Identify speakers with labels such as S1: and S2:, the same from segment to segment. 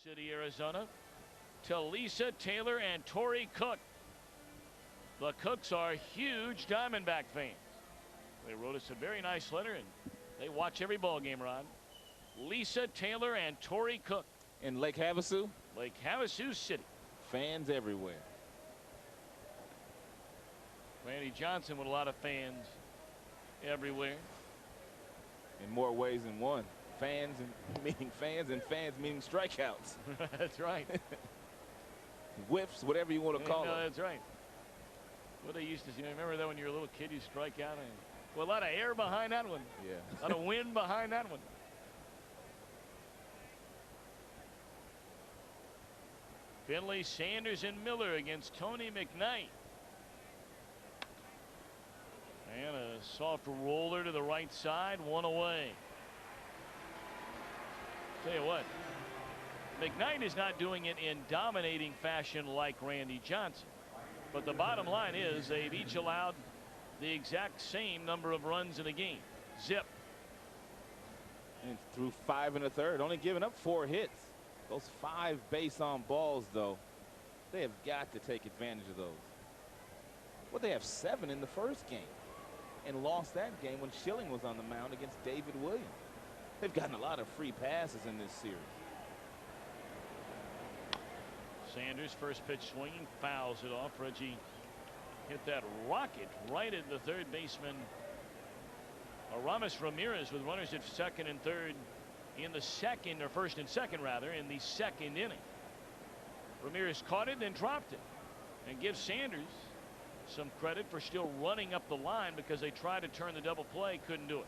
S1: City, Arizona, to Lisa Taylor and Tori Cook. The Cooks are huge Diamondback fans. They wrote us a very nice letter, and they watch every ball game, Ron. Lisa Taylor and Tori Cook.
S2: In Lake Havasu?
S1: Lake Havasu City.
S2: Fans everywhere.
S1: Randy Johnson with a lot of fans everywhere.
S2: In more ways than one. Fans and meaning fans, and fans meaning strikeouts.
S1: That's right.
S2: Whiffs, whatever you want to call it.
S1: That's right. What they used to see. Remember that when you were a little kid, you strike out, and well, a lot of air behind that one.
S2: Yeah.
S1: A lot of wind behind that one. Finley, Sanders, and Miller against Tony McKnight. And a soft roller to the right side, one away. Tell you what, McKnight is not doing it in dominating fashion like Randy Johnson. But the bottom line is they've each allowed the exact same number of runs in a game. Zip.
S2: And threw 5 1/3, only giving up 4 hits. Those 5 base on balls, though, they have got to take advantage of those. Well, they have 7 in the first game and lost that game when Schilling was on the mound against David Williams. They've gotten a lot of free passes in this series.
S1: Sanders, first pitch swinging, fouls it off. Reggie hit that rocket right at the third baseman, Aramis Ramirez, with runners at second and third in the second, or first and second rather, in the second inning. Ramirez caught it, then dropped it, and gives Sanders some credit for still running up the line, because they tried to turn the double play, couldn't do it.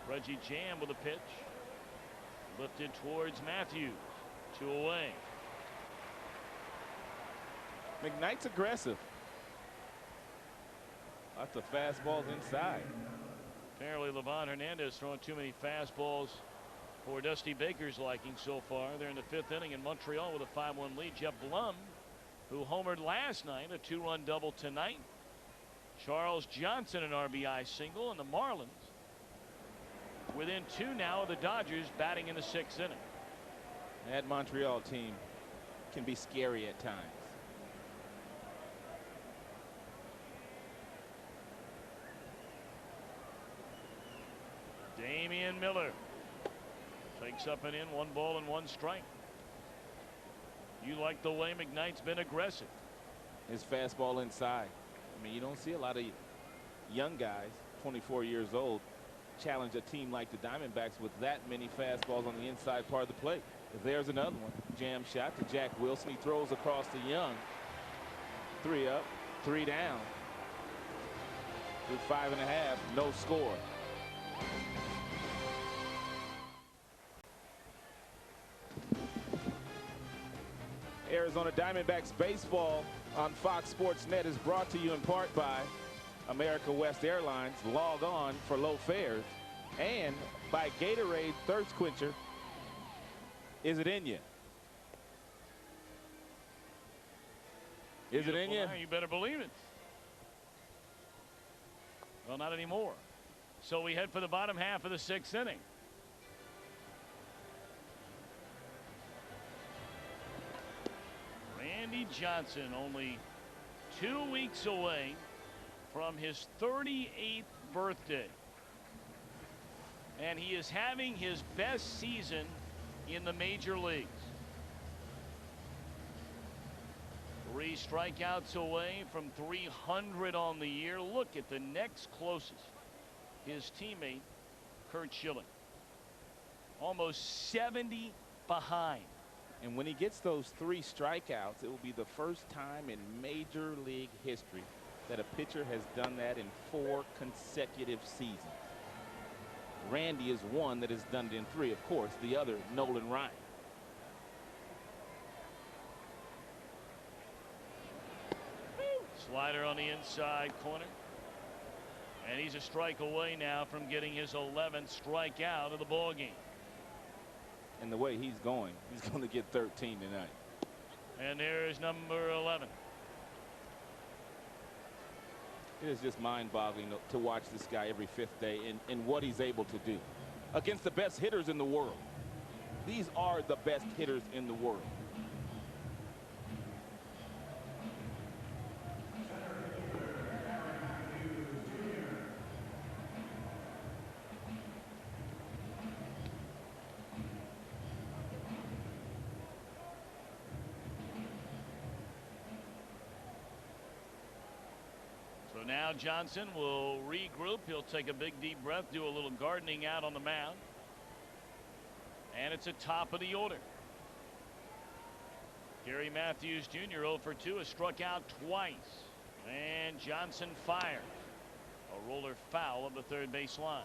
S1: Reggie Jam with a pitch, lifted towards Matthews, 2 away.
S2: McKnight's aggressive. Lots of fastballs inside.
S1: Apparently Livan Hernandez throwing too many fastballs for Dusty Baker's liking so far. They're in the 5th inning in Montreal with a 5-1 lead. Jeff Blum, who homered last night, a 2-run double tonight. Charles Johnson, an RBI single, and the Marlins within 2 now of the Dodgers, batting in the 6th inning.
S2: That Montreal team can be scary at times.
S1: Damian Miller takes up and in, 1 ball and 1 strike. You like the way McKnight's been aggressive.
S2: His fastball inside. I mean, you don't see a lot of young guys, 24 years old, challenge a team like the Diamondbacks with that many fastballs on the inside part of the plate. There's another one. Jam shot to Jack Wilson. He throws across to Young. 3 up, 3 down. With 5 1/2, no score. Arizona Diamondbacks baseball on Fox Sports Net is brought to you in part by America West Airlines. Log on for low fares, and by Gatorade Thirst Quencher. Is it in you? Is it in you?
S1: You better believe it. Well, not anymore. So we head for the bottom half of the 6th inning. Randy Johnson, only 2 weeks away from his 38th birthday, and he is having his best season in the major leagues. 3 strikeouts away from 300 on the year. Look at the next closest, his teammate Curt Schilling, almost 70 behind.
S2: And when he gets those 3 strikeouts, it will be the first time in major league history that a pitcher has done that in 4 consecutive seasons. Randy is one that has done it in 3, of course, the other Nolan Ryan.
S1: Slider on the inside corner, and he's a strike away now from getting his 11th strikeout of the ball game.
S2: And the way he's going to get 13 tonight.
S1: And there's number 11.
S2: It is just mind-boggling to watch this guy every 5th day and what he's able to do. against the best hitters in the world. These are the best hitters in the world.
S1: So now Johnson will regroup. He'll take a big deep breath, do a little gardening out on the mound. And it's a top of the order. Gary Matthews Jr. 0 for 2 has struck out twice. And Johnson fires. A roller foul of the third base line.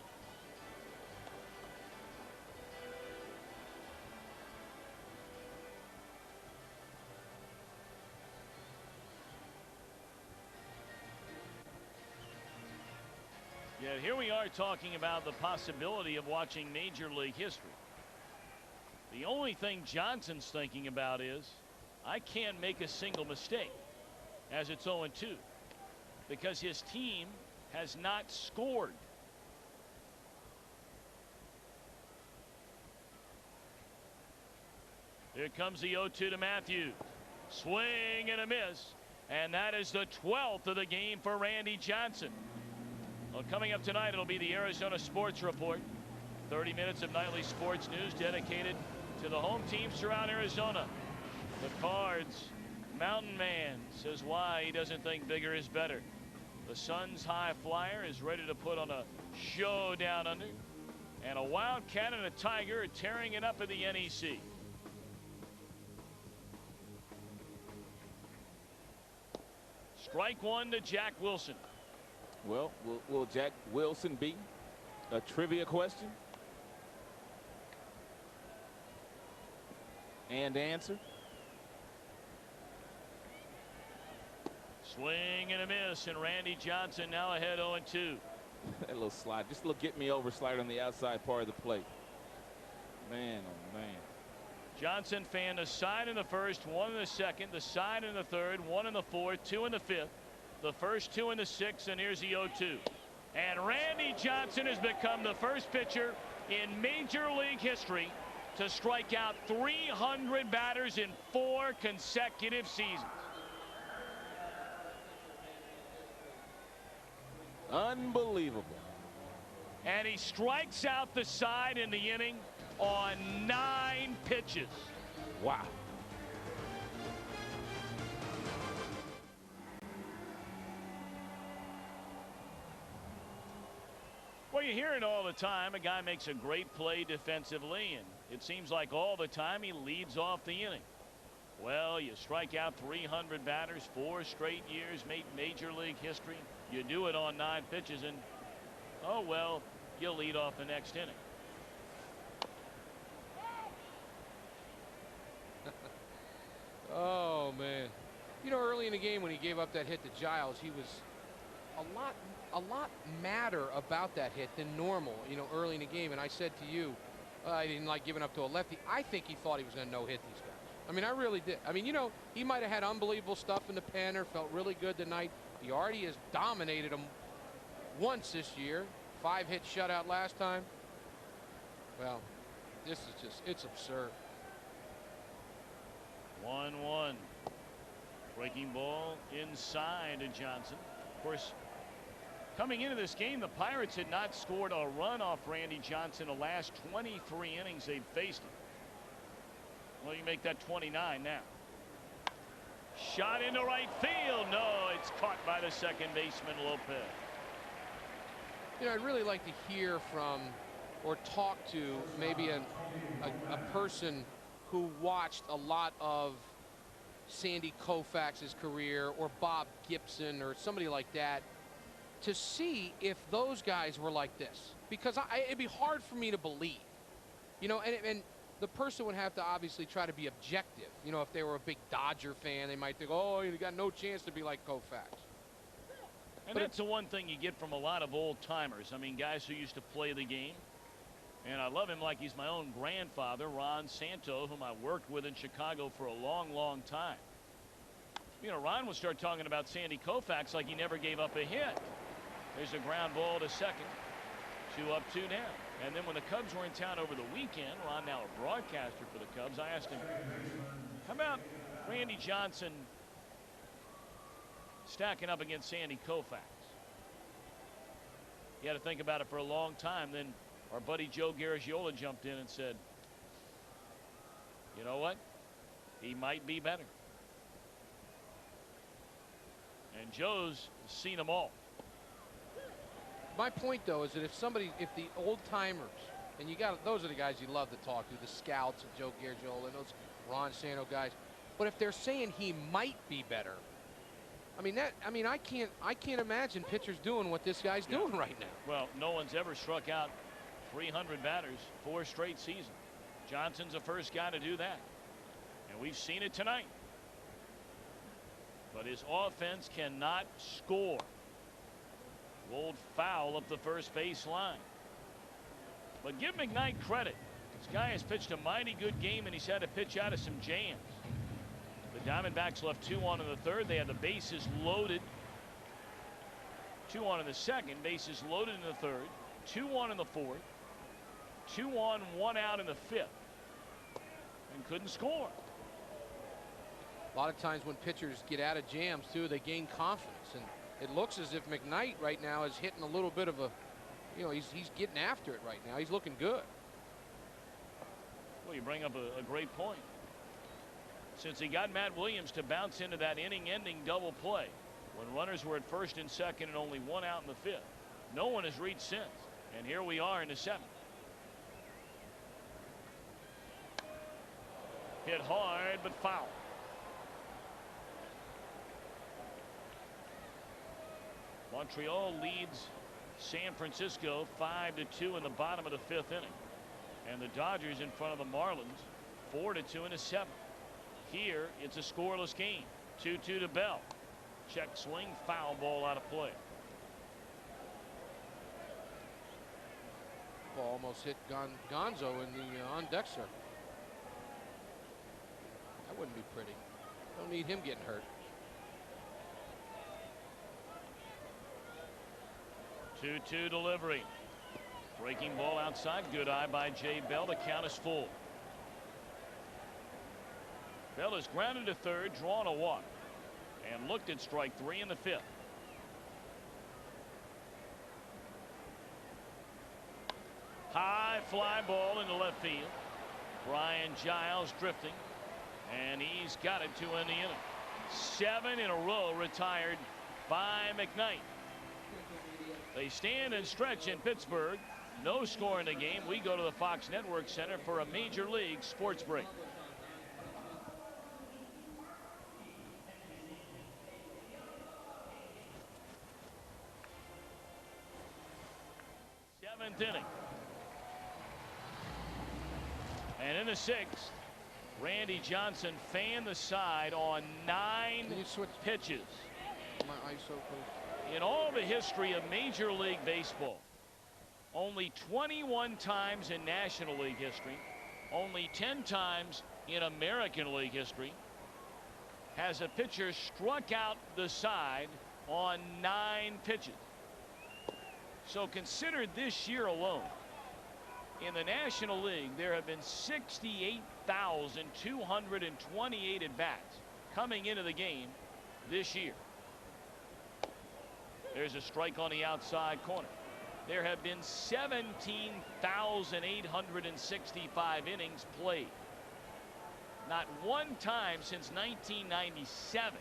S1: Yet here we are talking about the possibility of watching Major League history. The only thing Johnson's thinking about is, I can't make a single mistake, as it's 0-2, because his team has not scored. Here comes the 0-2 to Matthews. Swing and a miss, and that is the 12th of the game for Randy Johnson. Well, coming up tonight, it'll be the Arizona Sports Report. 30 minutes of nightly sports news dedicated to the home teams throughout Arizona. The Cards Mountain Man says why he doesn't think bigger is better. The Suns high flyer is ready to put on a show down under. And a Wildcat and a Tiger are tearing it up in the NEC. Strike one to Jack Wilson.
S2: Well, will Jack Wilson be a trivia question? And answer.
S1: Swing and a miss, and Randy Johnson now ahead 0-2.
S2: That little slide, just a little get me over slider on the outside part of the plate. Man, oh man.
S1: Johnson fanned a side in the first, one in the second, the side in the third, one in the fourth, two in the fifth, the first two in the sixth, and here's the 0-2. And Randy Johnson has become the first pitcher in Major League history to strike out 300 batters in 4 consecutive seasons.
S2: Unbelievable.
S1: And he strikes out the side in the inning on 9 pitches.
S2: Wow.
S1: Well, you hear it all the time. A guy makes a great play defensively, and it seems like all the time he leads off the inning. Well, you strike out 300 batters 4 straight years, made Major League history. You do it on 9 pitches, and oh well, you lead off the next inning.
S3: Oh man, you know, early in the game when he gave up that hit to Giles, he was a lot madder about that hit than normal, you know, early in the game. And I said to you, I didn't like giving up to a lefty. I think he thought he was going to no-hit these guys. I mean, I really did. I mean, you know, he might have had unbelievable stuff in the pen or felt really good tonight. He already has dominated them once this year. 5-hit shutout last time. Well, this is just, it's absurd.
S1: 1-1. Breaking ball inside to Johnson. Of course, coming into this game, the Pirates had not scored a run off Randy Johnson the last 23 innings they've faced him. Well, you make that 29 now. Shot into right field. No, it's caught by the second baseman, Lopez.
S3: You know, I'd really like to hear from or talk to maybe a person who watched a lot of Sandy Koufax's career or Bob Gibson or somebody like that to see if those guys were like this, because it'd be hard for me to believe, you know, and the person would have to obviously try to be objective. You know, if they were a big Dodger fan, they might think, oh, you got no chance to be like Koufax.
S1: And but that's the one thing you get from a lot of old timers. I mean, guys who used to play the game. And I love him like he's my own grandfather, Ron Santo, whom I worked with in Chicago for a long, long time. You know, Ron would start talking about Sandy Koufax like he never gave up a hit. There's a ground ball to second. 2 up, 2 down. And then when the Cubs were in town over the weekend, Ron, now a broadcaster for the Cubs, I asked him, how about Randy Johnson stacking up against Sandy Koufax? He had to think about it for a long time. Then our buddy Joe Garagiola jumped in and said, you know what? He might be better. And Joe's seen them all.
S3: My point, though, is that if the old timers, and those are the guys you love to talk to, the scouts and Joe Garagiola and those Ron Santo guys. But if they're saying he might be better, I can't imagine pitchers doing what this guy's doing right now.
S1: Well, no one's ever struck out 300 batters 4 straight seasons. Johnson's the first guy to do that, and we've seen it tonight. But his offense cannot score. Rolled foul up the first base line. But give McKnight credit. This guy has pitched a mighty good game, and he's had to pitch out of some jams. The Diamondbacks left 2 on in the third. They had the bases loaded. 2 on in the second. Bases loaded in the third. 2 on in the fourth. 2 on, 1 out in the fifth. And couldn't score.
S3: A lot of times when pitchers get out of jams, too, they gain confidence. And it looks as if McKnight right now is hitting a little bit of a, he's getting after it right now. He's looking good.
S1: Well, you bring up a great point. Since he got Matt Williams to bounce into that inning-ending double play, when runners were at first and second and only 1 out in the fifth, no one has reached since. And here we are in the seventh. Hit hard, but foul. Montreal leads San Francisco 5-2 in the bottom of the fifth inning. And the Dodgers in front of the Marlins 4-2 in the seventh. Here it's a scoreless game. 2-2 to Bell. Check swing, foul ball out of play.
S3: Ball almost hit Gonzo in the on deck circle. That wouldn't be pretty. Don't need him getting hurt.
S1: 2-2 delivery. Breaking ball outside. Good eye by Jay Bell. The count is full. Bell is grounded to third, drawn a walk, and looked at strike 3 in the fifth. High fly ball into left field. Brian Giles drifting, and he's got it to end the inning. 7 in a row retired by McKnight. They stand and stretch in Pittsburgh. No score in the game. We go to the Fox Network Center for a Major League sports break. Seventh inning. And in the sixth, Randy Johnson fanned the side on 9 pitches.
S3: My ISO post.
S1: In all the history of Major League Baseball, only 21 times in National League history, only 10 times in American League history, has a pitcher struck out the side on 9 pitches. So consider this year alone. In the National League, there have been 68,228 at-bats coming into the game this year. There's a strike on the outside corner. There have been 17,865 innings played. Not one time since 1997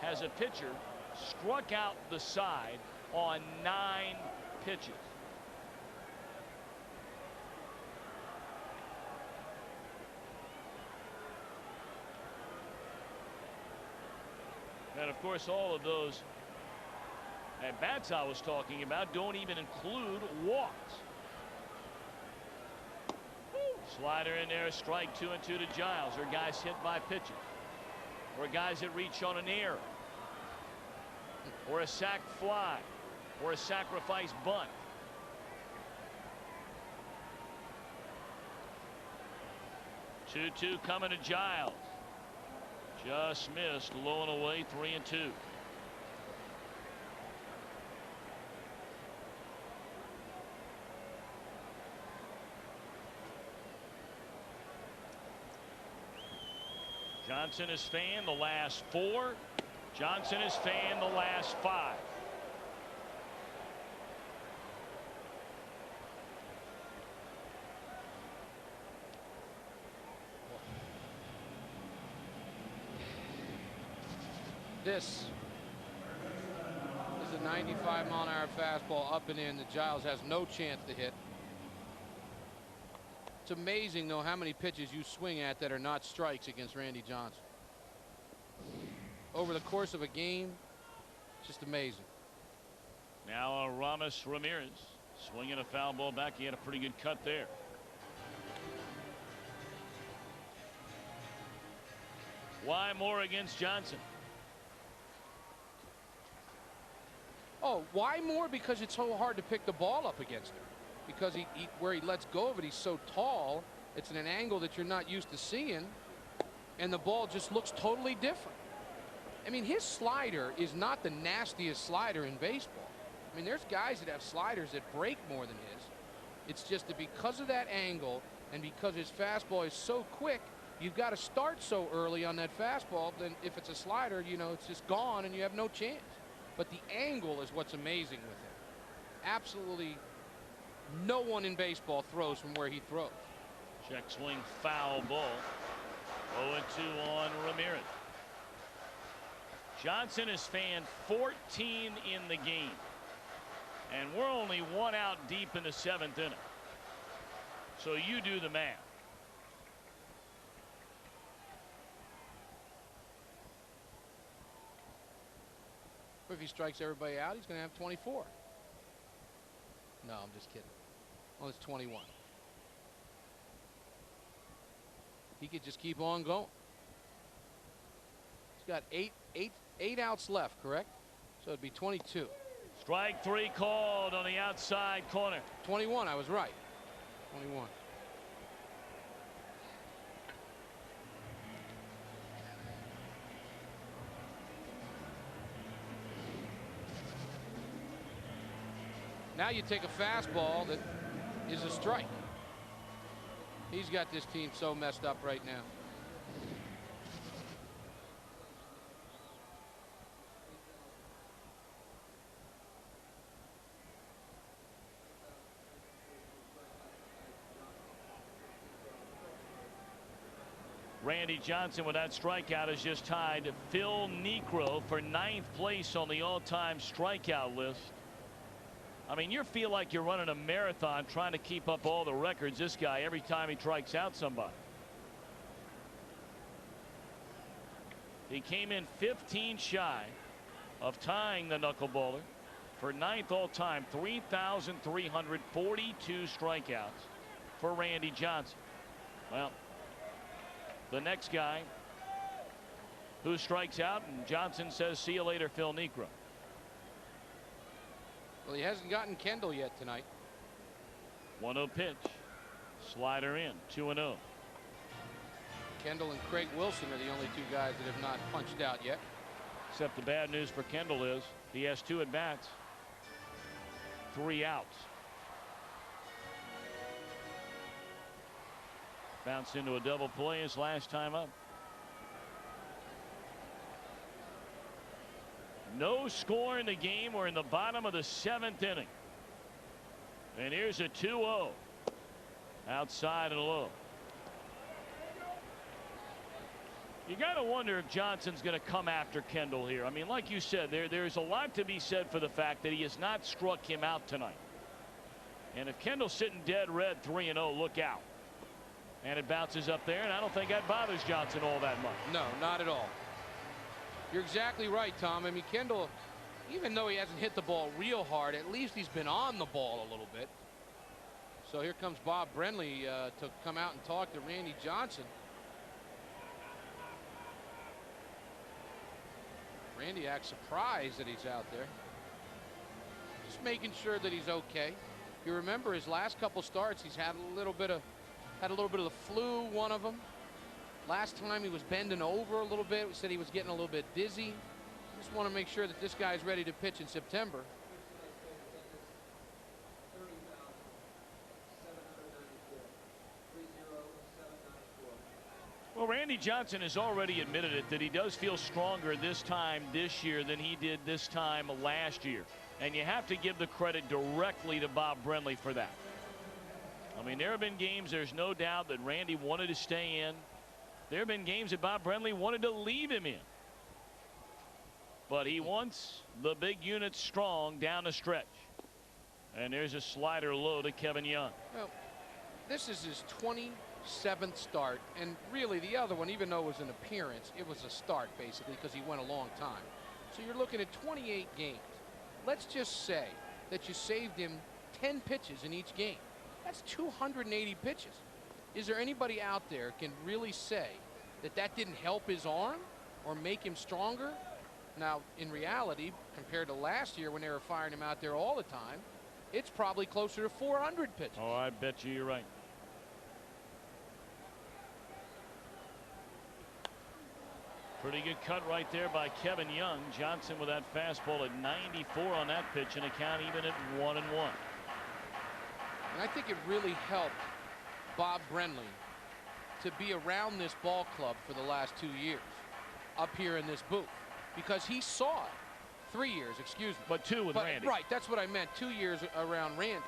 S1: has a pitcher struck out the side on 9 pitches. And of course, all of those at bats I was talking about don't even include walks. Slider in there, strike 2 and 2 to Giles. Or guys hit by pitches, or guys that reach on an error, or a sac fly, or a sacrifice bunt. Two coming to Giles. Just missed, low and away, 3 and 2. Johnson has fanned the last 4. Johnson has fanned the last 5.
S3: This is a 95-mile-an-hour fastball up and in that Giles has no chance to hit. It's amazing, though, how many pitches you swing at that are not strikes against Randy Johnson. Over the course of a game, just amazing.
S1: Now Ramos Ramirez swinging a foul ball back. He had a pretty good cut there. Why more against Johnson?
S3: Oh, why more? Because it's so hard to pick the ball up against him. Because where he lets go of it, he's so tall. It's in an angle that you're not used to seeing. And the ball just looks totally different. I mean, his slider is not the nastiest slider in baseball. I mean, there's guys that have sliders that break more than his. It's just that because of that angle and because his fastball is so quick, you've got to start so early on that fastball. Then if it's a slider, you know, it's just gone and you have no chance. But the angle is what's amazing with him. Absolutely no one in baseball throws from where he throws.
S1: Check swing, foul ball. 0-2 on Ramirez. Johnson has fanned 14 in the game. And we're only 1 out deep in the 7th inning. So you do the math.
S3: But if he strikes everybody out, he's going to have 24. No, I'm just kidding. Well, it's 21. He could just keep on going. He's got eight outs left, correct? So it'd be 22.
S1: Strike 3 called on the outside corner.
S3: 21, I was right. 21. Now you take a fastball that is a strike. He's got this team so messed up right now.
S1: Randy Johnson with that strikeout has just tied Phil Niekro for 9th place on the all-time strikeout list. I mean, you feel like you're running a marathon trying to keep up all the records. This guy, every time he strikes out somebody. He came in 15 shy of tying the knuckleballer for 9th all-time, 3,342 strikeouts for Randy Johnson. Well, the next guy who strikes out, and Johnson says, see you later, Phil Niekro.
S3: Well, he hasn't gotten Kendall yet tonight.
S1: 1-0 pitch. Slider in. 2-0.
S3: Kendall and Craig Wilson are the only 2 guys that have not punched out yet.
S1: Except the bad news for Kendall is he has 2 at-bats. 3 outs. Bounced into a double play his last time up. No score in the game. We're in the bottom of the 7th inning. And here's a 2-0. Outside and low. You got to wonder if Johnson's going to come after Kendall here. I mean, like you said, there's a lot to be said for the fact that he has not struck him out tonight. And if Kendall's sitting dead red 3-0, look out. And it bounces up there, and I don't think that bothers Johnson all that much.
S3: No, not at all. You're exactly right, Tom. I mean, Kendall, even though he hasn't hit the ball real hard, at least he's been on the ball a little bit. So here comes Bob Brenly to come out and talk to Randy Johnson. Randy acts surprised that he's out there. Just making sure that he's okay. You remember his last couple starts, he's had a little bit of the flu, one of them. Last time he was bending over a little bit. We said he was getting a little bit dizzy. Just want to make sure that this guy's ready to pitch in September.
S1: Well, Well, Randy Johnson has already admitted it, that he does feel stronger this time this year than he did this time last year. And you have to give the credit directly to Bob Brenly for that. I mean, there have been games, there's no doubt, that Randy wanted to stay in. There have been games that Bob Brenly wanted to leave him in. But he wants the big unit strong down the stretch. And there's a slider low to Kevin Young.
S3: Well, this is his 27th start, and really the other one, even though it was an appearance, it was a start basically because he went a long time. So you're looking at 28 games. Let's just say that you saved him 10 pitches in each game. That's 280 pitches. Is there anybody out there can really say that that didn't help his arm or make him stronger? Now, in reality, compared to last year when they were firing him out there all the time, it's probably closer to 400 pitches.
S1: Oh, I bet you're right. Pretty good cut right there by Kevin Young. Johnson with that fastball at 94 on that pitch, and a count even at 1-1.
S3: And I think it really helped Bob Brenly to be around this ball club for the last 2 years up here in this booth, because he saw it. 3 years, excuse me.
S1: But 2 with Randy.
S3: Right, that's what I meant. 2 years around Randy.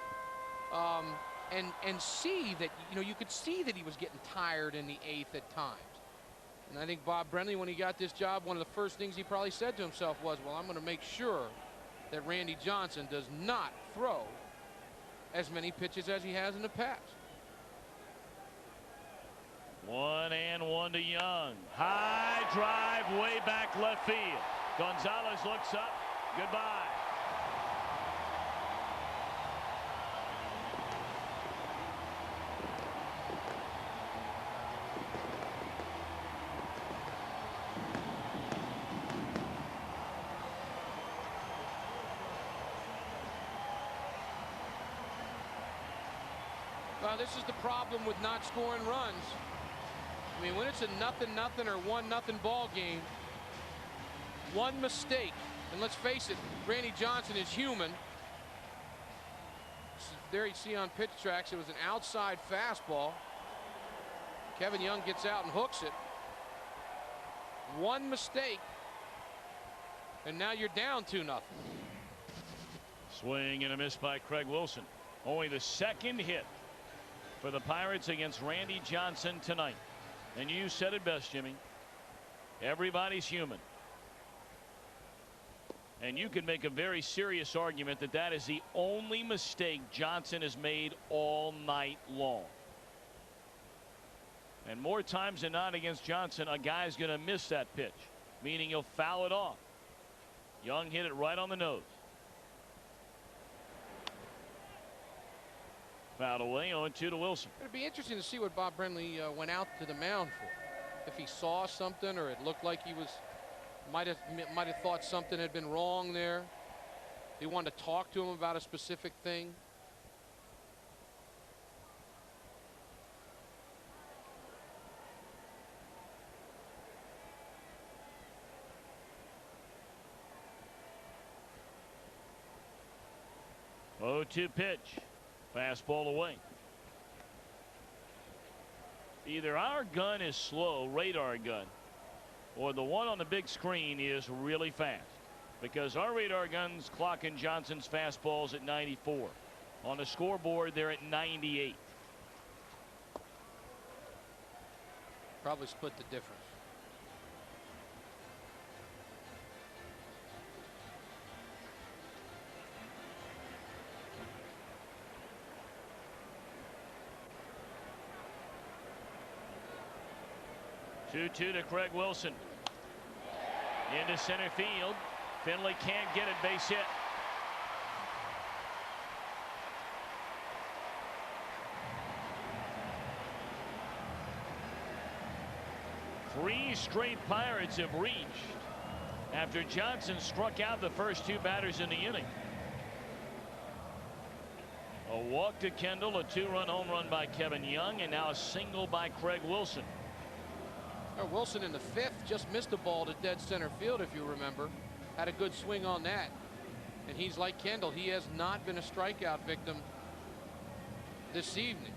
S3: And see that, you know, you could see that he was getting tired in the 8th at times. And I think Bob Brenly, when he got this job, one of the first things he probably said to himself was, well, I'm going to make sure that Randy Johnson does not throw as many pitches as he has in the past.
S1: 1-1 to Young. High drive way back left field. Gonzalez looks up. Goodbye.
S3: Well, this is the problem with not scoring runs. I mean, when it's a 0-0 or 1-0 ball game, one mistake, and let's face it, Randy Johnson is human. There you see on pitch tracks, it was an outside fastball. Kevin Young gets out and hooks it. One mistake, and now you're down 2-0.
S1: Swing and a miss by Craig Wilson. Only the second hit for the Pirates against Randy Johnson tonight. And you said it best, Jimmy. Everybody's human. And you can make a very serious argument that that is the only mistake Johnson has made all night long. And more times than not against Johnson, a guy's going to miss that pitch, meaning he'll foul it off. Young hit it right on the nose. Fouled away, 0-2 to Wilson.
S3: It'd be interesting to see what Bob Brenly went out to the mound for. If he saw something, or it looked like he was might have thought something had been wrong there. He wanted to talk to him about a specific thing.
S1: Oh, 2 pitch. Fastball away. Either our gun is slow, radar gun, or the one on the big screen is really fast, because our radar gun's clocking Johnson's fastballs at 94. On the scoreboard, they're at 98.
S3: Probably split the difference.
S1: Two to Craig Wilson. Into center field. Finley can't get it. Base hit. Three straight Pirates have reached after Johnson struck out the first 2 batters in the inning. A walk to Kendall, a 2-run home run by Kevin Young, and now a single by Craig Wilson.
S3: Wilson in the 5th just missed a ball to dead center field, if you remember. Had a good swing on that. And he's like Kendall. He has not been a strikeout victim this evening.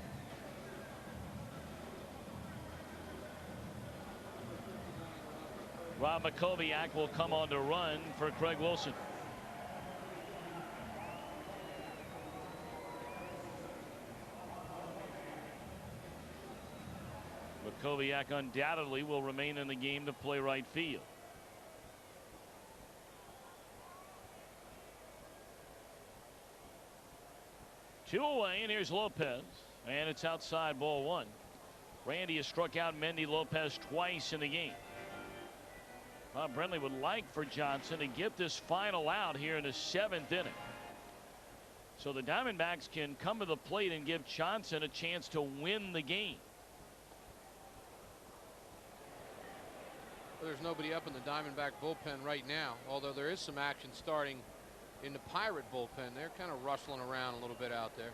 S1: Rob McKnight will come on to run for Craig Wilson. McKnight undoubtedly will remain in the game to play right field. Two away, and here's Lopez, and it's outside, ball one. Randy has struck out Mendy Lopez twice in the game. Bob Brenly would like for Johnson to get this final out here in the 7th inning, so the Diamondbacks can come to the plate and give Johnson a chance to win the game.
S3: Well, there's nobody up in the Diamondback bullpen right now, although there is some action starting in the Pirate bullpen. They're kind of rustling around a little bit out there.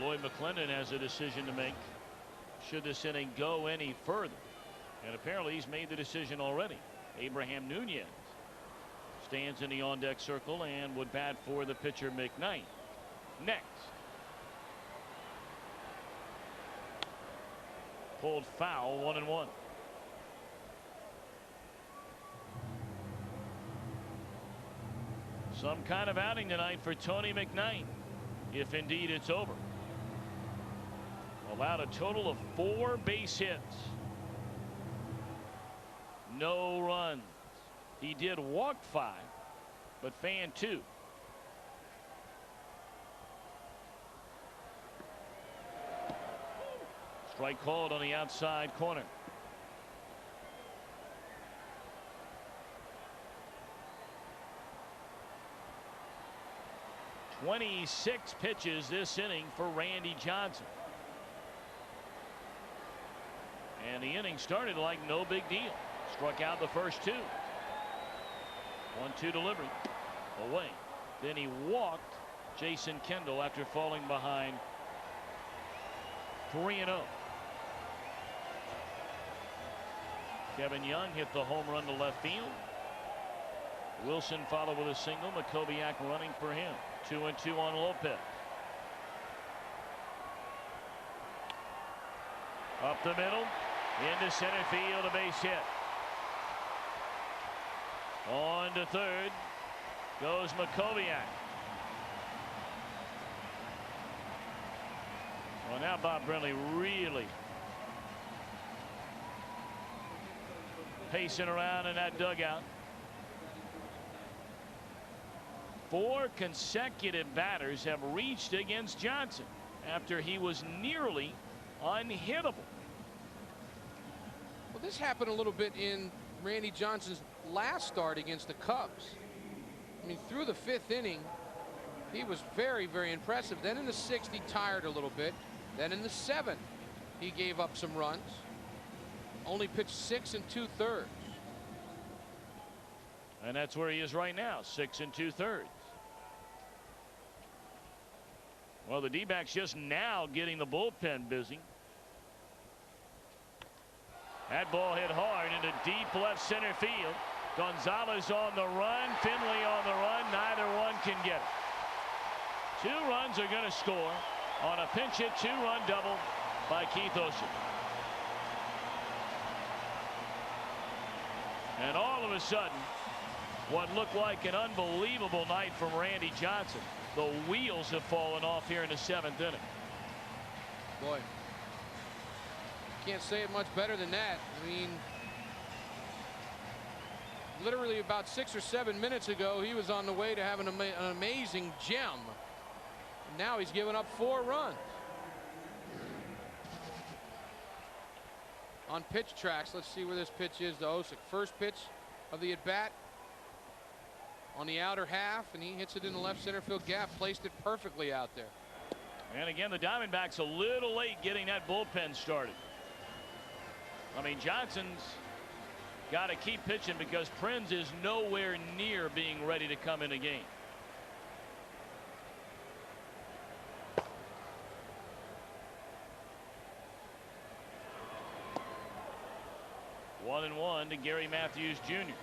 S1: Well, Lloyd McClendon has a decision to make. Should this inning go any further? And apparently he's made the decision already. Abraham Nunez stands in the on-deck circle and would bat for the pitcher McKnight. Next. Pulled foul, 1-1. Some kind of outing tonight for Tony McKnight, if indeed it's over. Allowed a total of 4 base hits. No runs. He did walk 5, but fanned 2. Strike called on the outside corner. "26 pitches this inning for Randy Johnson. And the inning started like no big deal. Struck out the first 2. 1-2 delivery. Away. Then he walked Jason Kendall after falling behind 3-0. Kevin Young hit the home run to left field. Wilson followed with a single. McKnight running for him. 2-2 on Lopez. Up the middle. Into center field. A base hit. On to third goes McKnight. Well, now Bob Brenly really pacing around in that dugout. 4 consecutive batters have reached against Johnson after he was nearly unhittable.
S3: Well, this happened a little bit in Randy Johnson's last start against the Cubs. I mean, through the 5th inning, he was very, very impressive. Then in the 6th, he tired a little bit. Then in the 7th, he gave up some runs. Only pitched 6 2/3.
S1: And that's where he is right now, 6 2/3. Well, the D-backs just now getting the bullpen busy. That ball hit hard into deep left center field. Gonzalez on the run, Finley on the run. Neither one can get it. 2 runs are going to score on a pinch hit 2-run double by Keith Ocean. And all of a sudden, what looked like an unbelievable night from Randy Johnson, the wheels have fallen off here in the 7th inning.
S3: Boy, can't say it much better than that. I mean, literally about 6 or 7 minutes ago, he was on the way to having an amazing gem. Now he's given up 4 runs. On pitch tracks, let's see where this pitch is to Osick. First pitch of the at-bat on the outer half, and he hits it in the left center field gap. Placed it perfectly out there.
S1: And again, the Diamondbacks a little late getting that bullpen started. I mean, Johnson's got to keep pitching because Prinz is nowhere near being ready to come in a game. One and one to Gary Matthews Jr.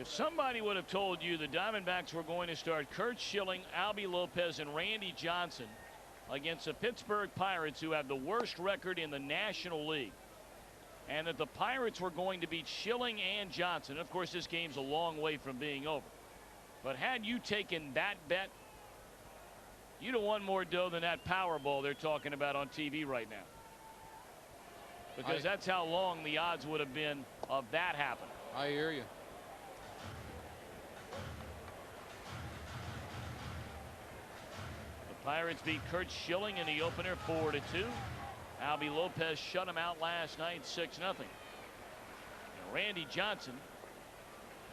S1: If somebody would have told you the Diamondbacks were going to start Kurt Schilling, Albie Lopez, and Randy Johnson against the Pittsburgh Pirates, who have the worst record in the National League, and that the Pirates were going to beat Schilling and Johnson. Of course, this game's a long way from being over. But had you taken that bet, you'd have won more dough than that Powerball they're talking about on TV right now. Because that's how long the odds would have been of that happening.
S3: I hear you.
S1: The Pirates beat Kurt Schilling in the opener 4-2. Albie Lopez shut him out last night 6-0. Randy Johnson,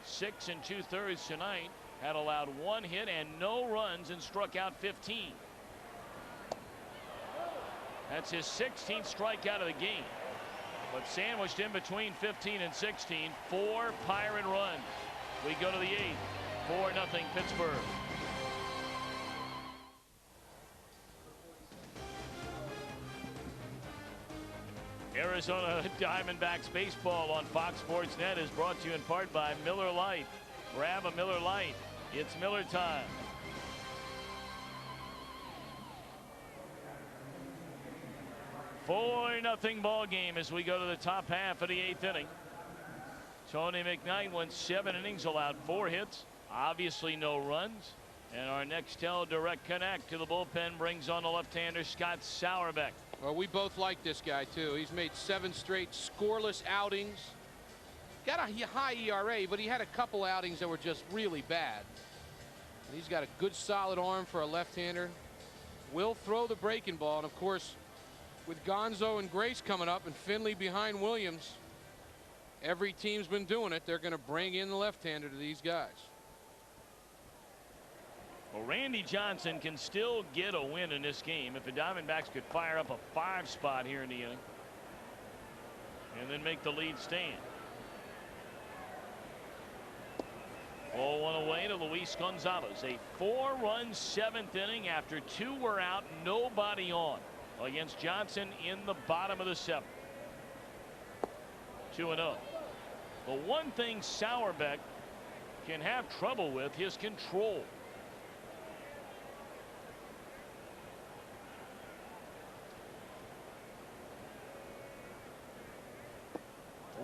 S1: 6 2/3 tonight, had allowed 1 hit and no runs and struck out 15. That's his 16th strikeout of the game. But sandwiched in between 15 and 16, 4 Pirate runs. We go to the 8th, 4-0 Pittsburgh. Arizona Diamondbacks baseball on Fox Sports Net is brought to you in part by Miller Lite. Grab a Miller Lite. It's Miller time. Nothing ball game as we go to the top half of the 8th inning. Tony McKnight went 7 innings, allowed 4 hits, obviously no runs. And our next direct connect to the bullpen brings on the left-hander Scott Sauerbeck.
S3: Well, we both like this guy too. He's made 7 straight scoreless outings. Got a high ERA, but he had a couple outings that were just really bad. And he's got a good solid arm for a left-hander. Will throw the breaking ball, and of course, with Gonzo and Grace coming up and Finley behind Williams, every team's been doing it. They're going to bring in the left-hander to these guys.
S1: Well, Randy Johnson can still get a win in this game if the Diamondbacks could fire up a 5 spot here in the inning and then make the lead stand. 0-1 away to Luis Gonzalez. A 4-run 7th inning after 2 were out, nobody on, against Johnson in the bottom of the 7th. 2-0. The one thing Sauerbeck can have trouble with, his control.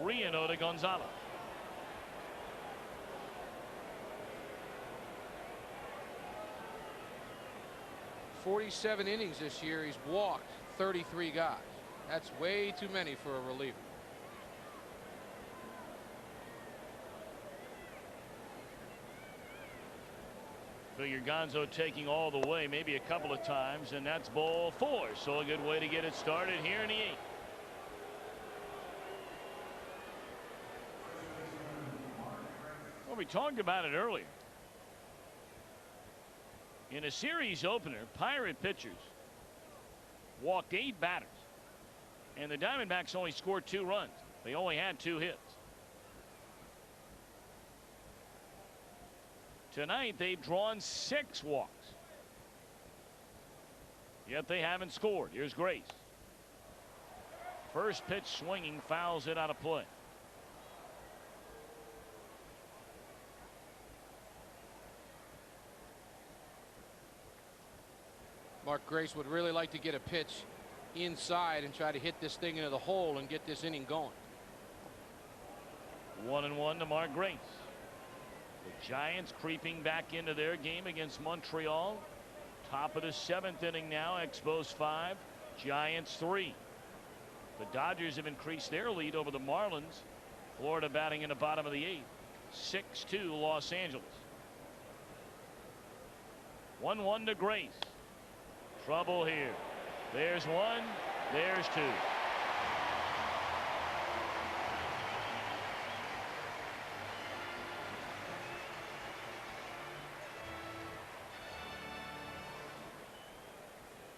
S1: Three-0 to Gonzalez.
S3: "47 innings this year. He's walked 33 guys. That's way too many for a reliever.
S1: Figure Gonzo taking all the way, maybe a couple of times, and that's ball 4. So a good way to get it started here in the 8th. Well, we talked about it earlier. In a series opener, Pirate pitchers walked 8 batters, and the Diamondbacks only scored 2 runs. They only had 2 hits. Tonight they've drawn 6 walks, yet they haven't scored. Here's Grace. First pitch swinging, fouls it out of play.
S3: Mark Grace would really like to get a pitch inside and try to hit this thing into the hole and get this inning going.
S1: 1-1 to Mark Grace. The Giants creeping back into their game against Montreal. Top of the 7th inning now. Expos 5, Giants 3. The Dodgers have increased their lead over the Marlins. Florida batting in the bottom of the 8th. 6-2 Los Angeles. 1-1 to Grace. Trouble here. There's 1. There's 2.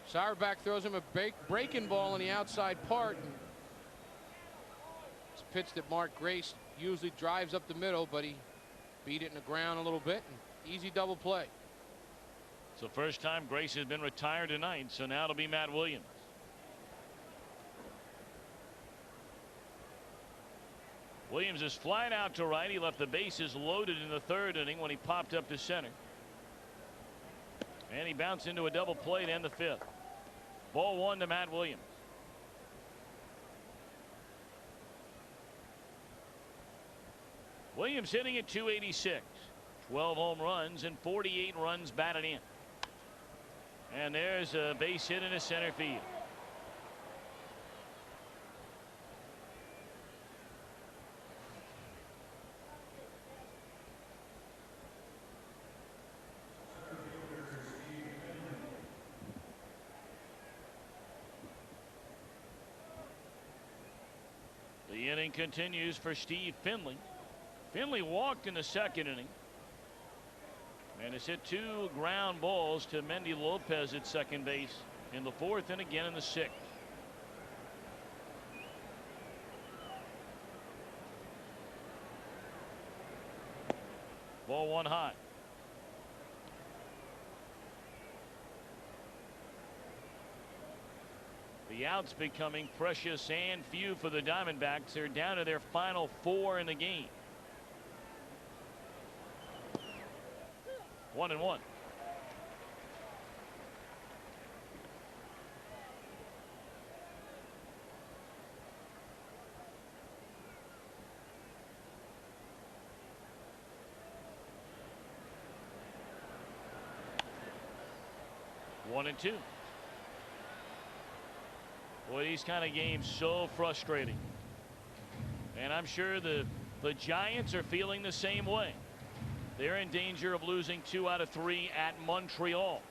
S3: Sauerbeck throws him a breaking ball on the outside part. It's a pitch that Mark Grace usually drives up the middle, but he beat it in the ground a little bit. And easy double play.
S1: It's the first time Grace has been retired tonight, so now it'll be Matt Williams. Williams is flying out to right. He left the bases loaded in the third inning when he popped up to center. And he bounced into a double play to end the fifth. Ball one to Matt Williams. Williams hitting at .286. 12 home runs and 48 runs batted in. And there's a base hit into center field. The inning continues for Steve Finley. Finley walked in the second inning and has hit 2 ground balls to Mendy Lopez at second base in the fourth and again in the sixth. Ball one high. The outs becoming precious and few for the Diamondbacks. They're down to their final 4 in the game. 1-1. One and two. Boy, these kind of games so frustrating. And I'm sure the Giants are feeling the same way. They're in danger of losing 2 out of 3 at Montreal.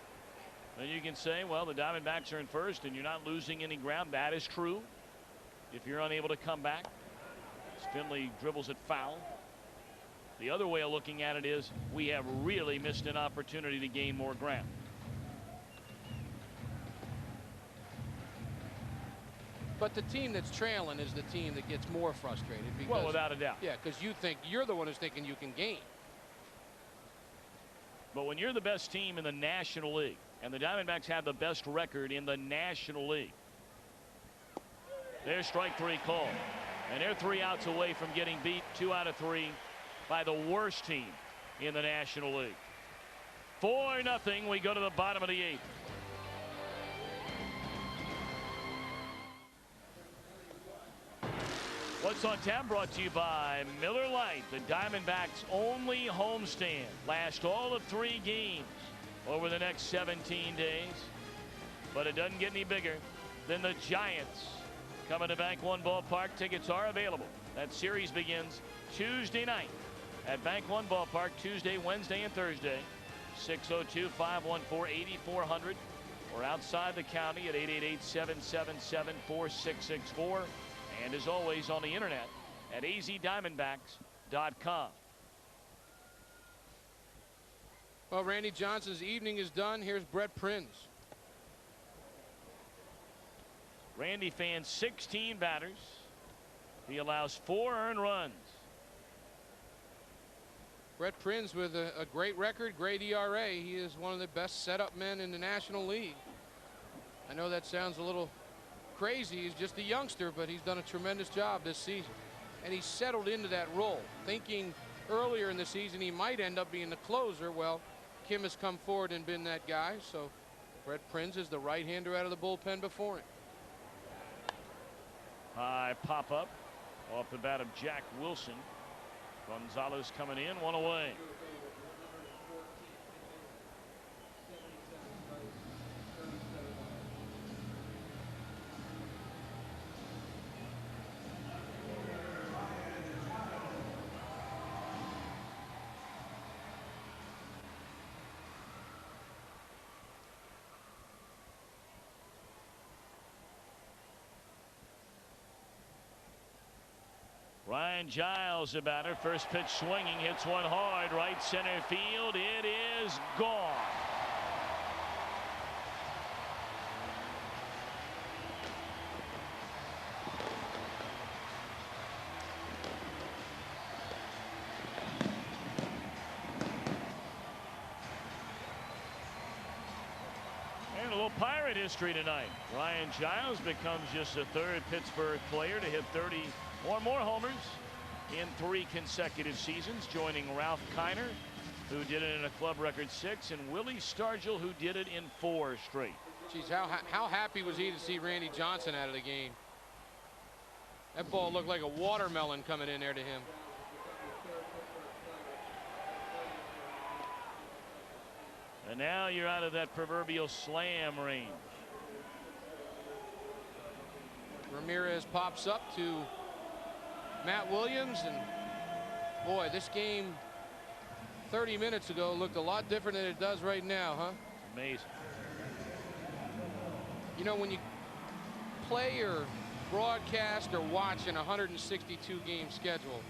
S1: And you can say, well, the Diamondbacks are in first and you're not losing any ground. That is true. If you're unable to come back. Finley dribbles it foul. The other way of looking at it is we have really missed an opportunity to gain more ground.
S3: But the team that's trailing is the team that gets more frustrated. Because,
S1: well, without a doubt.
S3: Yeah, because you think you're the one who's thinking you can gain.
S1: But when you're the best team in the National League, and the Diamondbacks have the best record in the National League, there's strike 3 call. And they're 3 outs away from getting beat 2 out of 3 by the worst team in the National League. 4-0. We go to the bottom of the 8th. What's on tap brought to you by Miller Lite, the Diamondbacks' only homestand. Last all of 3 games over the next 17 days. But it doesn't get any bigger than the Giants coming to Bank One Ballpark. Tickets are available. That series begins Tuesday night at Bank One Ballpark, Tuesday, Wednesday, and Thursday. 602-514-8400 or outside the county at 888-777-4664. And as always on the internet at azdiamondbacks.com.
S3: Well, Randy Johnson's evening is done. Here's Brett Prinz.
S1: Randy fans 16 batters. He allows 4 earned runs.
S3: Brett Prinz with a great record, great ERA. He is one of the best setup men in the National League. I know that sounds a little crazy. He's just a youngster, but he's done a tremendous job this season. And he's settled into that role. Thinking earlier in the season he might end up being the closer. Well, Kim has come forward and been that guy. So Brett Prinz is the right-hander out of the bullpen before him.
S1: High pop-up off the bat of Jack Wilson. Gonzalez coming in, 1 away. Ryan Giles, the batter. First pitch swinging, hits one hard, right center field. It is gone. And a little Pirate history tonight. Ryan Giles becomes just the 3rd Pittsburgh player to hit 30 or more homers in 3 consecutive seasons, joining Ralph Kiner, who did it in a club record 6, and Willie Stargell, who did it in 4 straight.
S3: Geez, how happy was he to see Randy Johnson out of the game? That ball looked like a watermelon coming in there to him.
S1: And now you're out of that proverbial slam range.
S3: Ramirez pops up to Matt Williams, and boy, this game 30 minutes ago looked a lot different than it does right now, huh?
S1: Amazing.
S3: You know, when you play or broadcast or watch an 162 game schedule,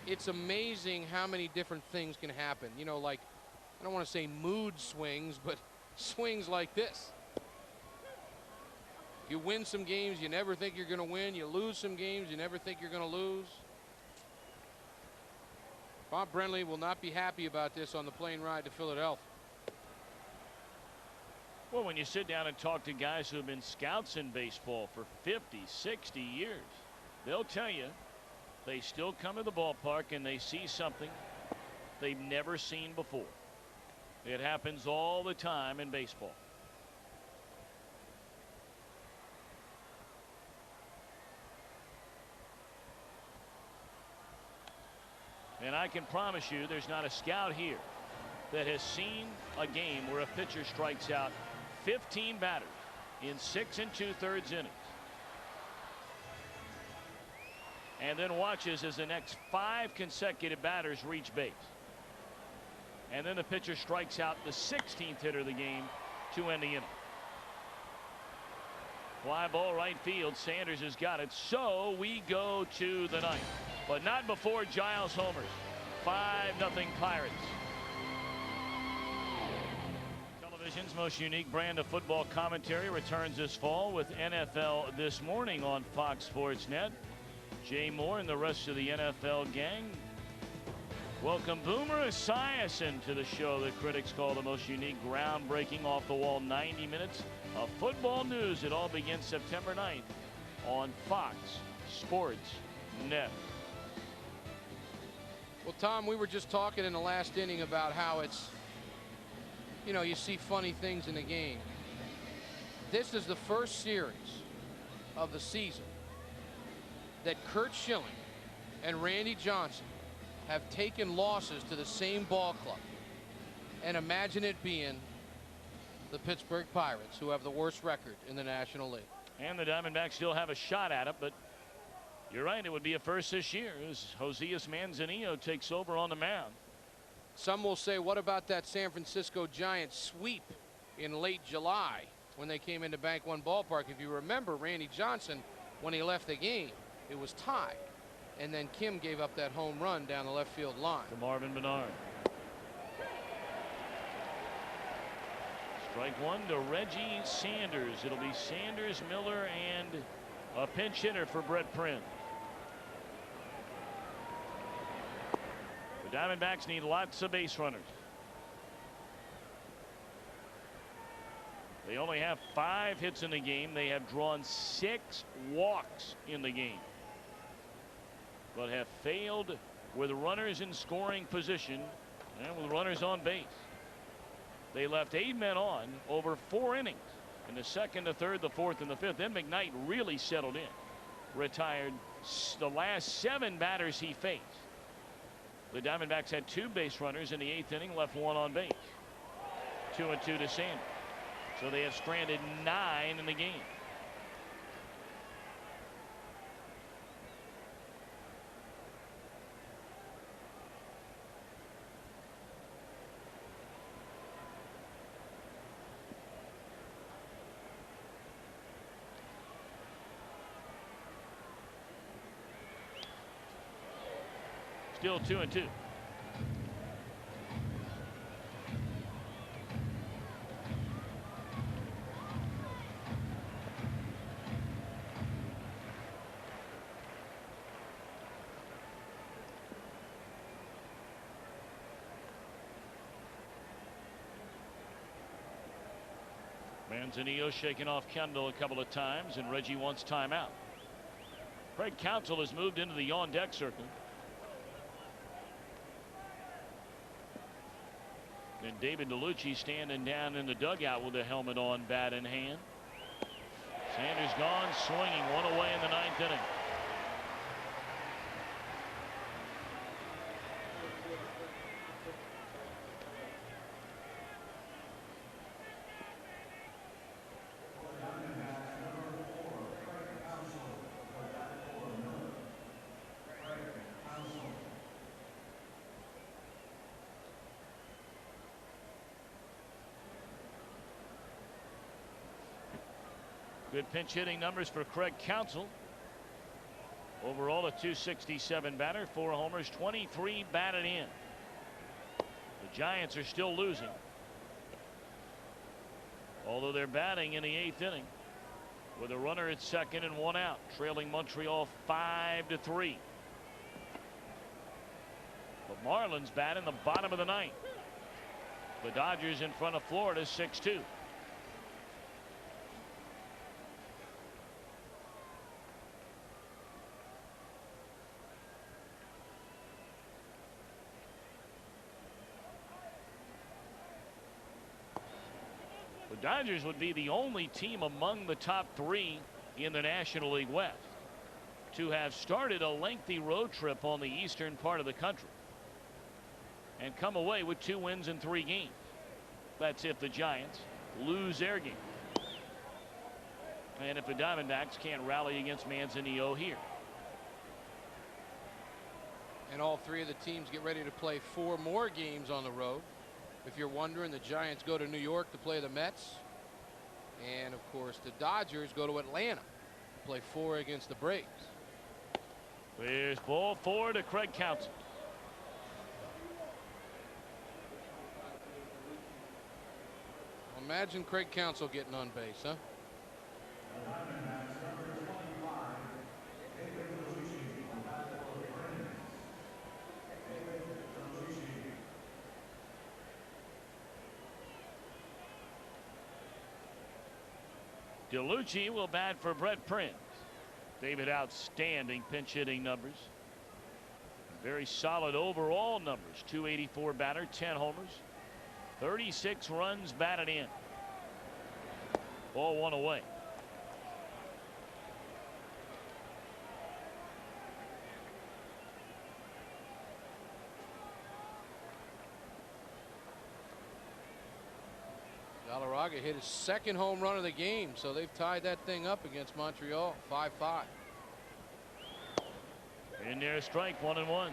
S3: it's amazing how many different things can happen. You know, like, I don't want to say mood swings, but swings like this. You win some games you never think you're going to win. You lose some games you never think you're going to lose. Bob Brenly will not be happy about this on the plane ride to Philadelphia.
S1: Well, when you sit down and talk to guys who have been scouts in baseball for 50, 60 years, they'll tell you they still come to the ballpark and they see something they've never seen before. It happens all the time in baseball. And I can promise you there's not a scout here that has seen a game where a pitcher strikes out 15 batters in 6 2/3 innings and then watches as the next 5 consecutive batters reach base. And then the pitcher strikes out the 16th hitter of the game to end the inning. Fly ball right field. Sanders has got it. So we go to the 9th. But not before Giles homers. 5-0 Pirates. Television's most unique brand of football commentary returns this fall with NFL This Morning on Fox Sports Net. Jay Moore and the rest of the NFL gang welcome Boomer Esiason to the show that critics call the most unique, groundbreaking, off-the-wall 90 minutes of football news. It all begins September 9th on Fox Sports Net.
S3: Well, Tom, we were just talking in the last inning about how it's, you know, you see funny things in the game. This is the first series of the season that Curt Schilling and Randy Johnson have taken losses to the same ball club. And imagine it being the Pittsburgh Pirates, who have the worst record in the National League.
S1: And the Diamondbacks still have a shot at it, but you're right, it would be a first this year as Josias Manzanillo takes over on the mound.
S3: Some will say, what about that San Francisco Giants sweep in late July when they came into Bank One Ballpark? If you remember, Randy Johnson, when he left the game, it was tied. And then Kim gave up that home run down the left field line.
S1: To Marvin Bernard. Strike one to Reggie Sanders. It'll be Sanders, Miller, and a pinch hitter for Brett Prin. The Diamondbacks need lots of base runners. They only have 5 hits in the game. They have drawn 6 walks in the game, but have failed with runners in scoring position and with runners on base. They left 8 men on over 4 innings in the 2nd, the 3rd, the 4th, and the 5th. Then McKnight really settled in. Retired the last 7 batters he faced. The Diamondbacks had 2 base runners in the 8th inning, left 1 on base. 2-2 to Sanders. So they have stranded 9 in the game. Still 2-2. Manzanillo shaking off Kendall a couple of times, and Reggie wants timeout. Craig Counsell has moved into the on deck circle. And David DeLucci standing down in the dugout with the helmet on, bat in hand. Sanders gone, swinging, one away in the ninth inning. Good pinch hitting numbers for Craig Counsell. Overall a .267 batter, 4 homers, 23 batted in. The Giants are still losing, although they're batting in the 8th inning with a runner at second and 1 out, trailing Montreal 5-3. The Marlins bat in the bottom of the 9th. The Dodgers in front of Florida 6-2. The Dodgers would be the only team among the top 3 in the National League West to have started a lengthy road trip on the eastern part of the country and come away with 2 wins in 3 games. That's if the Giants lose their game, and if the Diamondbacks can't rally against Manzanillo here.
S3: And all 3 of the teams get ready to play 4 more games on the road. If you're wondering, the Giants go to New York to play the Mets. And, of course, the Dodgers go to Atlanta to play 4 against the Braves.
S1: There's ball 4 to Craig Counsell.
S3: Imagine Craig Counsell getting on base, huh?
S1: DeLucci will bat for Brett Prince. David, outstanding pinch hitting numbers. Very solid overall numbers. .284 batter, 10 homers, 36 runs batted in. Ball 1 away.
S3: Galarraga hit his 2nd home run of the game, so they've tied that thing up against Montreal, 5-5.
S1: In there, strike, 1-1.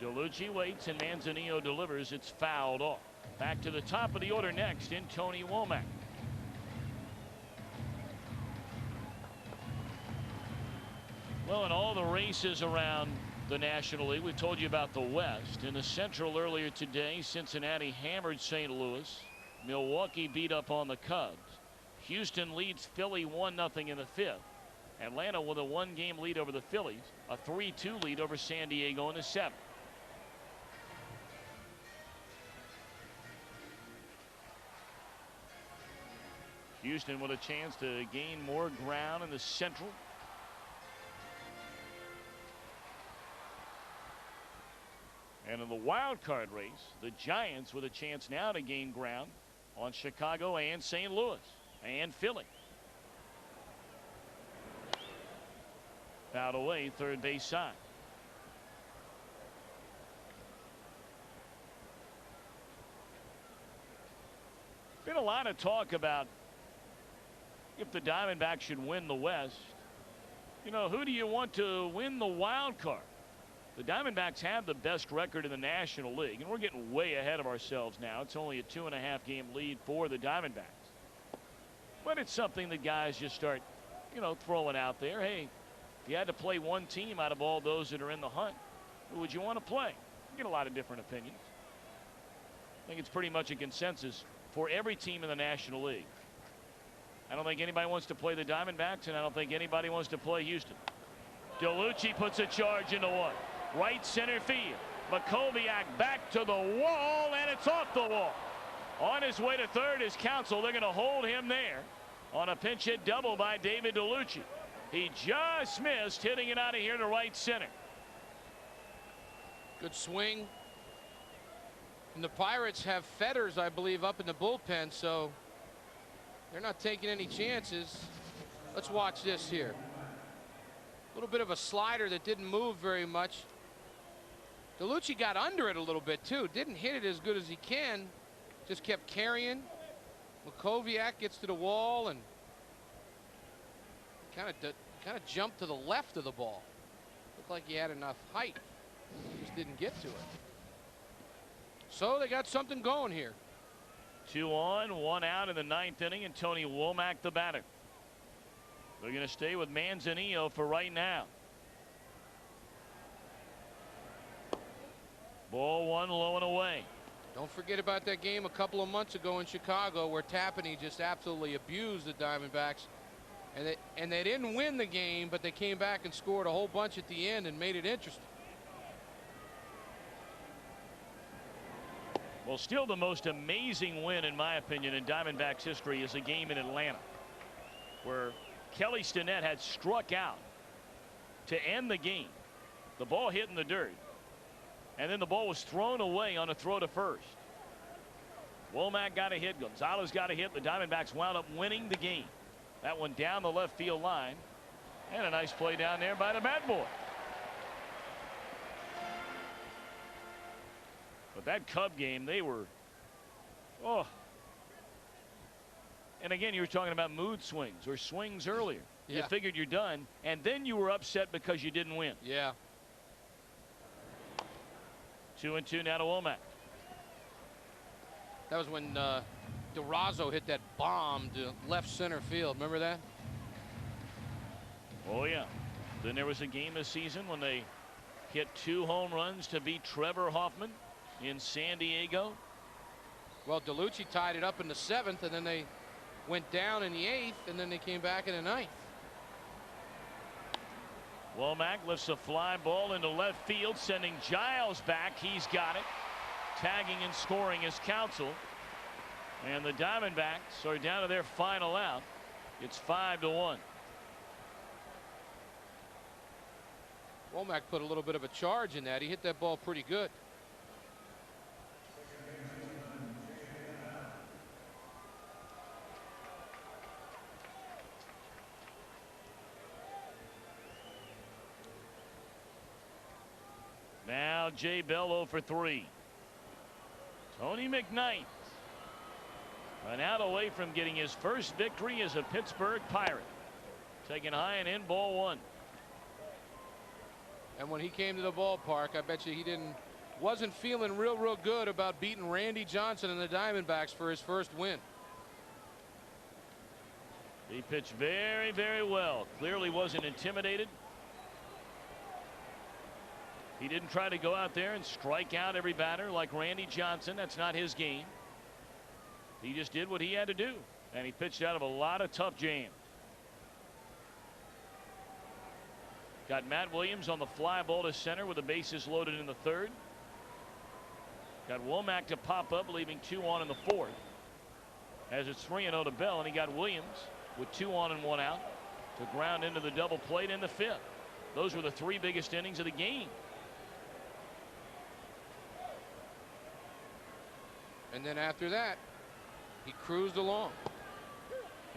S1: DeLucci waits and Manzanillo delivers. It's fouled off. Back to the top of the order next in Tony Womack. Well, in all the races around the National League, we told you about the West. In the Central earlier today, Cincinnati hammered St. Louis. Milwaukee beat up on the Cubs. Houston leads Philly 1-0 in the 5th. Atlanta with a 1-game lead over the Phillies, a 3-2 lead over San Diego in the 7th. Houston with a chance to gain more ground in the Central. And in the wild card race, the Giants with a chance now to gain ground on Chicago and St. Louis and Philly. Fouled away, third base side. Been a lot of talk about if the Diamondbacks should win the West. You know, who do you want to win the wild card? The Diamondbacks have the best record in the National League, and we're getting way ahead of ourselves now. It's only a 2.5-game lead for the Diamondbacks. But it's something that guys just start, you know, throwing out there. Hey, if you had to play one team out of all those that are in the hunt, who would you want to play? You get a lot of different opinions. I think it's pretty much a consensus for every team in the National League. I don't think anybody wants to play the Diamondbacks, and I don't think anybody wants to play Houston. DeLucci puts a charge into one. Right center field. Makoviak back to the wall, and it's off the wall. On his way to third is Counsell. They're going to hold him there on a pinch hit double by David DeLucci. He just missed hitting it out of here to right center.
S3: Good swing. And the Pirates have Fetters, I believe, up in the bullpen, so they're not taking any chances. Let's watch this here. A little bit of a slider that didn't move very much. DeLucci got under it a little bit, too. Didn't hit it as good as he can. Just kept carrying. Makoviak gets to the wall and kind of jumped to the left of the ball. Looked like he had enough height. Just didn't get to it. So they got something going here.
S1: 2 on, 1 out in the 9th inning, and Tony Womack the batter. They're going to stay with Manzanillo for right now. Ball 1 low and away.
S3: Don't forget about that game a couple of months ago in Chicago where Tapani just absolutely abused the Diamondbacks. And they didn't win the game, but they came back and scored a whole bunch at the end and made it interesting.
S1: Well, still the most amazing win, in my opinion, in Diamondbacks history is a game in Atlanta where Kelly Stinnett had struck out to end the game. The ball hit in the dirt, and then the ball was thrown away on a throw to first. Womack got a hit. Gonzalez got a hit. The Diamondbacks wound up winning the game. That one down the left field line, and a nice play down there by the bat boy. But that Cub game, they were, oh. And again, you were talking about mood swings or swings earlier.
S3: Yeah.
S1: You figured you're done, and then you were upset because you didn't win.
S3: Yeah.
S1: 2-2 now to Womack.
S3: That was when DeRozzo hit that bomb to left center field. Remember that?
S1: Oh, yeah. Then there was a game this season when they hit 2 home runs to beat Trevor Hoffman in San Diego.
S3: Well, DeLucci tied it up in the 7th, and then they went down in the 8th, and then they came back in the 9th.
S1: Womack lifts a fly ball into left field, sending Giles back. He's got it. Tagging and scoring is Counsell. And the Diamondbacks are down to their final out. It's 5-1.
S3: Womack put a little bit of a charge in that. He hit that ball pretty good.
S1: Now Jay Bell 0 for 3. Tony McKnight an out away from getting his first victory as a Pittsburgh Pirate. Taken high and in, ball 1.
S3: And when he came to the ballpark, I bet you he wasn't feeling real good about beating Randy Johnson and the Diamondbacks for his first win.
S1: He pitched very, very well. Clearly wasn't intimidated. He didn't try to go out there and strike out every batter like Randy Johnson. That's not his game. He just did what he had to do, and he pitched out of a lot of tough jams. Got Matt Williams on the fly ball to center with the bases loaded in the 3rd. Got Womack to pop up, leaving 2 on in the 4th. As it's 3-0 to Bell, and he got Williams with 2 on and 1 out to ground into the double plate in the 5th. Those were the 3 biggest innings of the game.
S3: And then after that, he cruised along.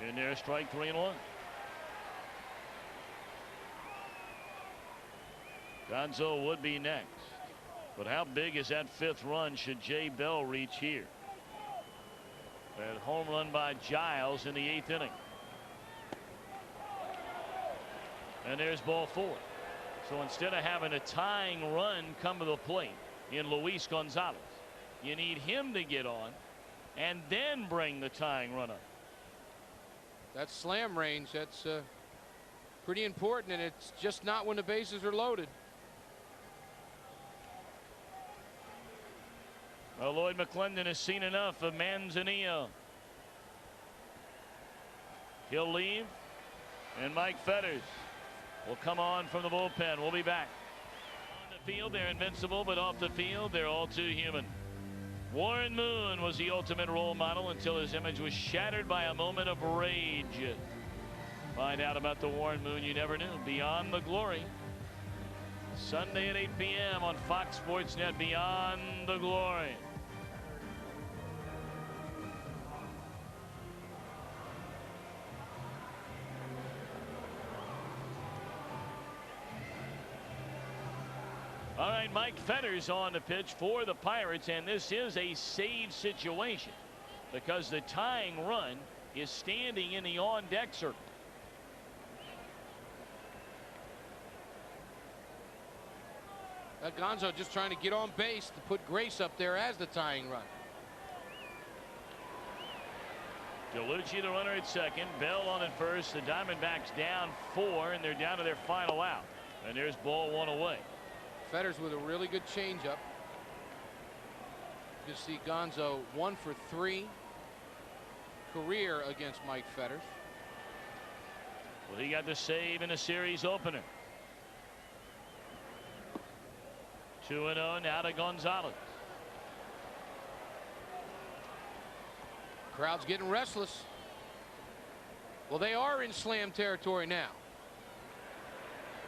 S1: And there's strike 3 and 1. Gonzo would be next. But how big is that 5th run should Jay Bell reach here? That home run by Giles in the 8th inning. And there's ball 4. So instead of having a tying run come to the plate in Luis Gonzalez, you need him to get on and then bring the tying run up.
S3: That slam range, that's pretty important, and it's just not when the bases are loaded.
S1: Well, Lloyd McClendon has seen enough of Manzanillo. He'll leave, and Mike Fetters will come on from the bullpen. We'll be back. On the field, they're invincible, but off the field, they're all too human. Warren Moon was the ultimate role model until his image was shattered by a moment of rage. Find out about the Warren Moon you never knew. Beyond the Glory. Sunday at 8 p.m. on Fox Sports Net. Beyond the Glory. All right, Mike Fetters on the pitch for the Pirates, and this is a save situation because the tying run is standing in the on-deck circle.
S3: Gonzo just trying to get on base to put Grace up there as the tying run.
S1: DeLucci, the runner at second. Bell on at first. The Diamondbacks down 4, and they're down to their final out. And there's ball 1 away.
S3: Fetters with a really good changeup. You see Gonzo 1 for 3 career against Mike Fetters.
S1: Well, he got the save in the series opener. 2-0 now to Gonzalez.
S3: Crowd's getting restless. Well, they are in slam territory now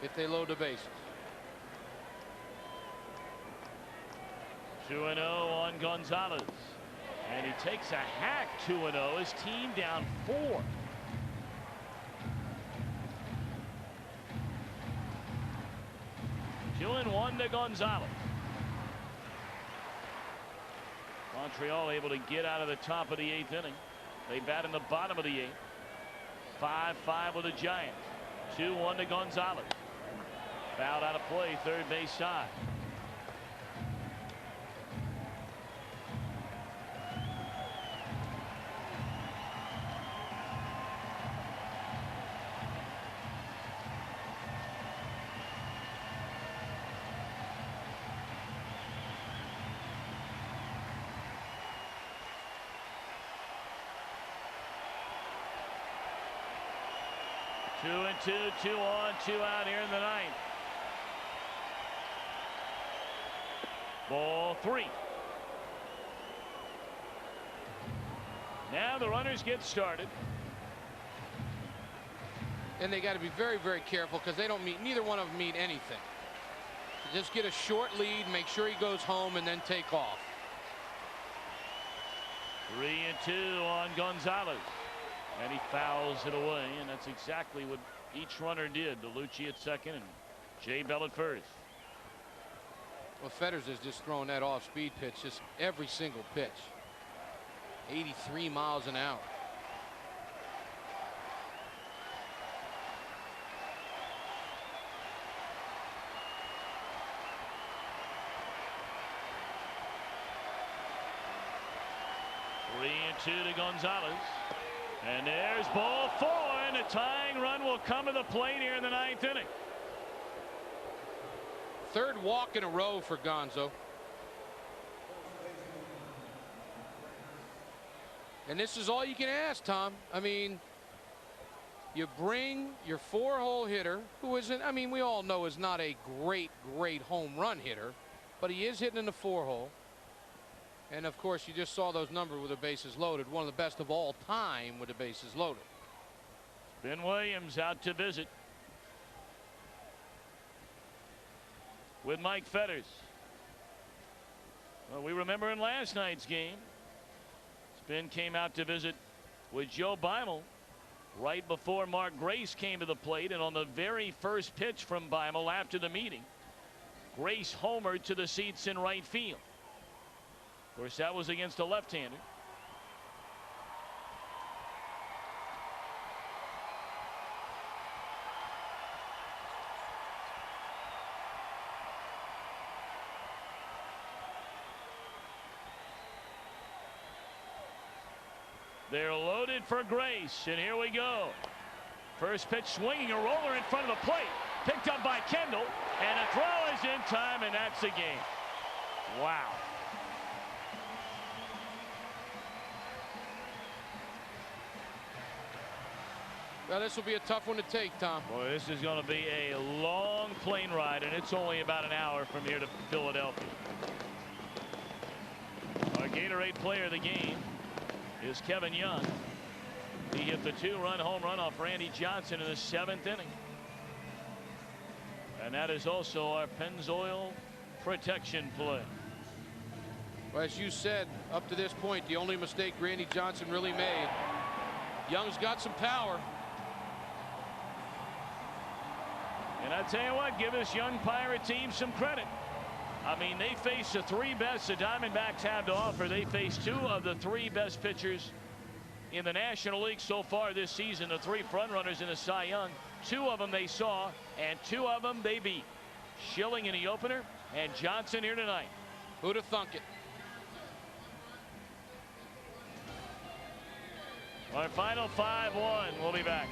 S3: if they load the bases.
S1: 2-0 on Gonzalez. And he takes a hack. 2-0. His team down 4. Two and 1 to Gonzalez. Montreal able to get out of the top of the 8th inning. They bat in the bottom of the 8th. 5-5 with the Giants. 2-1 to Gonzalez. Fouled out of play, third base side. Two and 2, 2 on, 2 out here in the 9th. Ball 3. Now the runners get started.
S3: And they got to be very, very careful because they don't meet, neither one of them meet anything. Just get a short lead, make sure he goes home, and then take off.
S1: 3 and 2 on Gonzalez. And he fouls it away, and that's exactly what each runner did. DeLucci at second and Jay Bell at first.
S3: Well, Fetters has just thrown that off-speed pitch, just every single pitch. 83 miles an hour.
S1: Three and 2 to Gonzalez. And there's ball 4, and a tying run will come to the plate here in the 9th inning.
S3: Third walk in a row for Gonzo. And this is all you can ask, Tom. I mean, you bring your 4-hole hitter, who isn't, I mean, we all know is not a great home run hitter, but he is hitting in the 4-hole. And of course, you just saw those numbers with the bases loaded. One of the best of all time with the bases loaded.
S1: Ben Williams out to visit with Mike Fetters. Well, we remember in last night's game, Ben came out to visit with Joe Beimel right before Mark Grace came to the plate. And on the very first pitch from Beimel after the meeting, Grace homered to the seats in right field. Of course, that was against a left-hander. They're loaded for Grace, and here we go. First pitch swinging, a roller in front of the plate. Picked up by Kendall, and a throw is in time, and that's the game. Wow.
S3: Well, this will be a tough one to take, Tom.
S1: Boy, this is going to be a long plane ride, and it's only about an hour from here to Philadelphia. Our Gatorade player of the game is Kevin Young. He hit the 2-run home run off Randy Johnson in the 7th inning. And that is also our Pennzoil protection play.
S3: Well, as you said, up to this point, the only mistake Randy Johnson really made. Young's got some power.
S1: And I tell you what, give this young Pirate team some credit. I mean, they face the 3 best the Diamondbacks have to offer. They face 2 of the 3 best pitchers in the National League so far this season. The 3 frontrunners in the Cy Young. 2 of them they saw, and 2 of them they beat. Schilling in the opener, and Johnson here tonight.
S3: Who'd have thunk it?
S1: Our final 5-1. We'll be back.